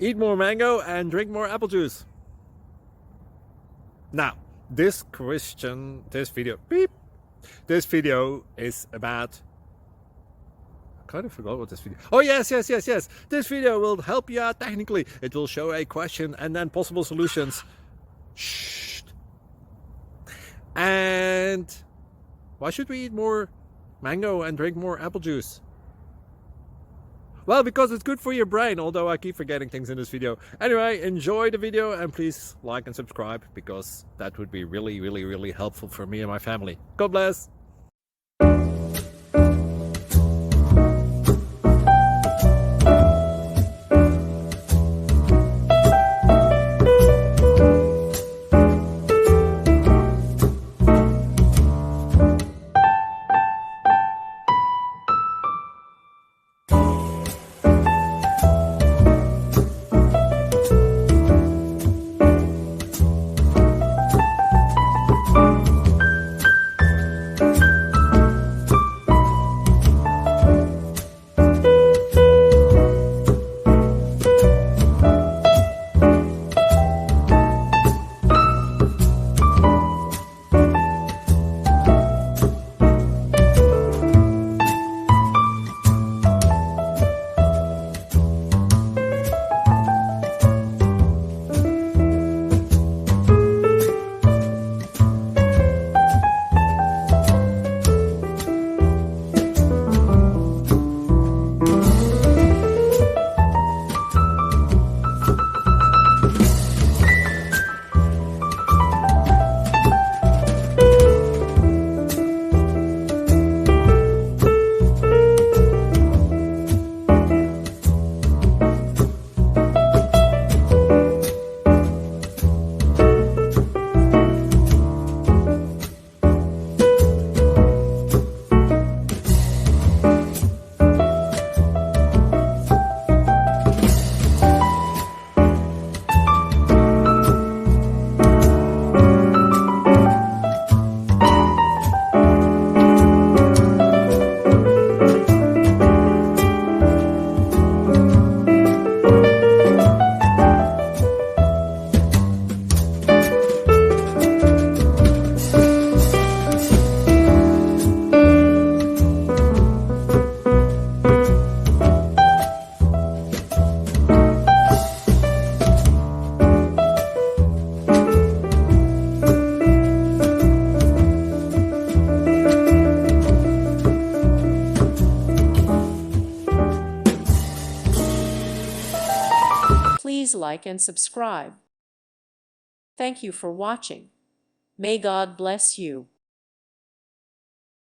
Eat more mango and drink more apple juice. Now, this video is about, I kind of forgot what this video. Oh, yes. This video will help you out technically. It will show a question and then possible solutions. Shh. And why should we eat more mango and drink more apple juice? Well, because it's good for your brain, although I keep forgetting things in this video. Anyway, enjoy the video and please like and subscribe, because that would be really helpful for me and my family. God bless! Please like and subscribe. Thank you for watching. May God bless you.